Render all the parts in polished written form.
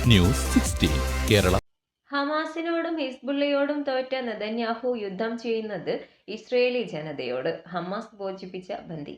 News 16 Kerala. ഹമാസിനോടും ഹിസ്ബുള്ളയോടും തോറ്റ Netanyahu യുദ്ധം ചെയ്യുന്നത് ഇസ്രയേലി ജനതയോട്, ഹമാസ് ബോധിപ്പിച്ച ബന്ദി.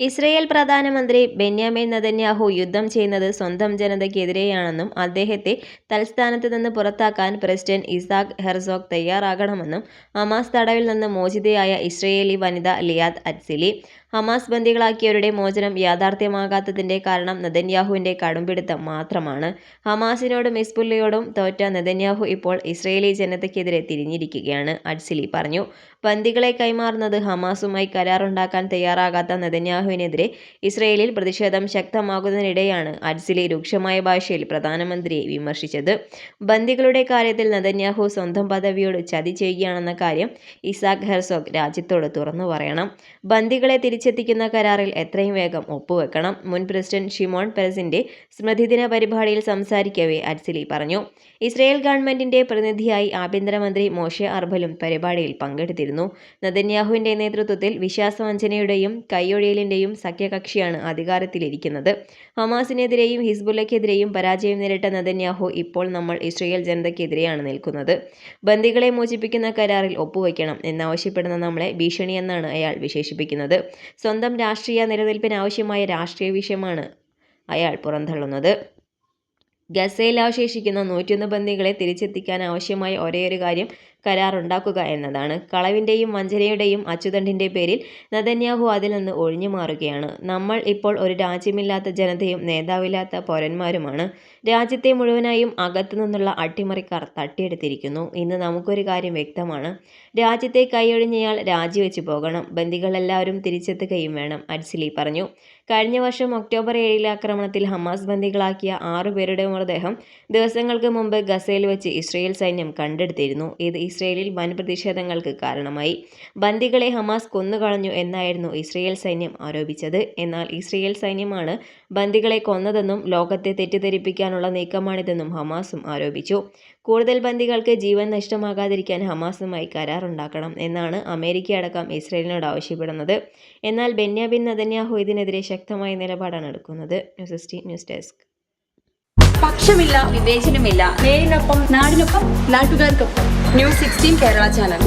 ഇസ്രയേൽ പ്രധാനമന്ത്രി ബെന്യാമിൻ നെതന്യാഹു യുദ്ധം ചെയ്യുന്നത് സ്വന്തം ജനതയ്ക്കെതിരെയാണെന്നും അദ്ദേഹത്തെ തൽസ്ഥാനത്ത് നിന്ന് പുറത്താക്കാൻ പ്രസിഡന്റ് ഇസാക് ഹെർസോഗ് തയ്യാറാകണമെന്നും ഹമാസ് തടവിൽ നിന്ന് മോചിതയായ ഇസ്രയേലി വനിത ലിയാദ് അറ്റ്സിലി. ഹമാസ് ബന്ദികളാക്കിയവരുടെ മോചനം യാഥാർത്ഥ്യമാകാത്തതിന്റെ കാരണം നെതന്യാഹുവിന്റെ കടുംപിടുത്തം മാത്രമാണ്. ഹമാസിനോടും ഹിസ്ബുള്ളയോടും തോറ്റ നെതന്യാഹു ഇപ്പോൾ ഇസ്രയേലി ജനതയ്ക്കെതിരെ തിരിഞ്ഞിരിക്കുകയാണ്, അറ്റ്സിലി പറഞ്ഞു. ബന്ദികളെ കൈമാറുന്നത് ഹമാസുമായി കരാറുണ്ടാക്കാൻ തയ്യാറാകാത്ത നെതന്യാഹുവിനെതിരെ ഇസ്രയേലിൽ പ്രതിഷേധം ശക്തമാകുന്നതിനിടെയാണ് അറ്റ്സിലി രൂക്ഷമായ ഭാഷയിൽ പ്രധാനമന്ത്രിയെ വിമർശിച്ചത്. ബന്ദികളുടെ കാര്യത്തിൽ നെതന്യാഹു സ്വന്തം പദവിയോട് ചതി ചെയ്യുകയാണെന്ന കാര്യം ഇസാക് ഹെർസോഗ് രാജ്യത്തോട് തുറന്നു പറയണം. ബന്ദികളെ തിരിച്ചെത്തിക്കുന്ന കരാറിൽ എത്രയും വേഗം ഒപ്പുവെക്കണം. മുൻ പ്രസിഡന്റ് ഷിമോൺ പെരസിന്റെ സ്മൃതിദിന പരിപാടിയിൽ സംസാരിക്കവേ അറ്റ്സിലി പറഞ്ഞു. ഇസ്രയേൽ ഗവൺമെന്റിന്റെ പ്രതിനിധിയായി ആഭ്യന്തരമന്ത്രി മോഷെ അർബലും പരിപാടിയിൽ പങ്കെടുത്തിരുന്നു. നെതന്യാഹുവിന്റെ നേതൃത്വത്തിൽ വിശ്വാസവഞ്ചനയുടെയും കൈയൊഴിയലിന്റെയും സഖ്യകക്ഷിയാണ് അധികാരത്തിലിരിക്കുന്നത്. ഹമാസിനെതിരെയും ഹിസ്ബുള്ളയ്ക്കെതിരെയും പരാജയം നേരിട്ട നെതന്യാഹു ഇപ്പോൾ നമ്മൾ ഇസ്രയേൽ ജനതയ്ക്കെതിരെയാണ് നിൽക്കുന്നത്. ബന്ദികളെ മോചിപ്പിക്കുന്ന കരാറിൽ ഒപ്പുവയ്ക്കണം എന്നാവശ്യപ്പെടുന്ന നമ്മളെ ഭീഷണിയെന്നാണ് അയാൾ വിശേഷിപ്പിക്കുന്നത്. സ്വന്തം രാഷ്ട്രീയ നിലനിൽപ്പിന് ആവശ്യമായ രാഷ്ട്രീയ വിഷയമാണ് അയാൾ പുറന്തള്ളുന്നത്. ഗസയിൽ അവശേഷിക്കുന്ന 101 ബന്ദികളെ തിരിച്ചെത്തിക്കാൻ ആവശ്യമായ ഒരേയൊരു കാര്യം കരാറുണ്ടാക്കുക എന്നതാണ്. കളവിന്റെയും വഞ്ചനയുടെയും അച്ചുതണ്ടിന്റെ പേരിൽ നെതന്യാഹു അതിൽ നിന്ന് ഒഴിഞ്ഞു മാറുകയാണ്. നമ്മൾ ഇപ്പോൾ ഒരു രാജ്യമില്ലാത്ത ജനതയും നേതാവില്ലാത്ത പൗരന്മാരുമാണ്. രാജ്യത്തെ മുഴുവനായും അകത്തു നിന്നുള്ള അട്ടിമറിക്കാർ തട്ടിയെടുത്തിരിക്കുന്നു. ഇന്ന് നമുക്കൊരു കാര്യം വ്യക്തമാണ്. രാജ്യത്തെ കൈയൊഴിഞ്ഞയാൾ രാജിവെച്ചു പോകണം. ബന്ദികളെല്ലാവരും തിരിച്ചെത്തുകയും വേണം, അറ്റ്സിലി പറഞ്ഞു. കഴിഞ്ഞ വർഷം ഒക്ടോബർ 7 ആക്രമണത്തിൽ ഹമാസ് ബന്ദികളാക്കിയ 6 പേരുടെ മൃതദേഹം ദിവസങ്ങൾക്ക് മുമ്പ് ഗസയിൽ വെച്ച് ഇസ്രയേൽ സൈന്യം കണ്ടെടുത്തിരുന്നു. ഇത് ഇസ്രയേലിൽ വൻ പ്രതിഷേധങ്ങൾക്ക് കാരണമായി. ബന്ദികളെ ഹമാസ് കൊന്നുകളഞ്ഞു എന്നായിരുന്നു ഇസ്രയേൽ സൈന്യം ആരോപിച്ചത്. എന്നാൽ ഇസ്രയേൽ സൈന്യമാണ് ബന്ദികളെ കൊന്നതെന്നും ലോകത്തെ തെറ്റിദ്ധരിപ്പിക്കാനുള്ള നീക്കമാണിതെന്നും ഹമാസും ആരോപിച്ചു. കൂടുതൽ ബന്ദികൾക്ക് ജീവൻ നഷ്ടമാകാതിരിക്കാൻ ഹമാസുമായി കരാറുണ്ടാക്കണം എന്നാണ് അമേരിക്കയടക്കം ഇസ്രയേലിനോട് ആവശ്യപ്പെടുന്നത്. എന്നാൽ ബെന്യാമിൻ നെതന്യാഹു ഇതിനെതിരെ ശക്തമായ നിലപാടാണ് എടുക്കുന്നത്. News desk. പക്ഷമില്ല, വിവേചനമില്ല. നേരിനൊപ്പം, നാടിനൊപ്പം, നാട്ടുകാർക്കൊപ്പം. News 16 Kerala channel.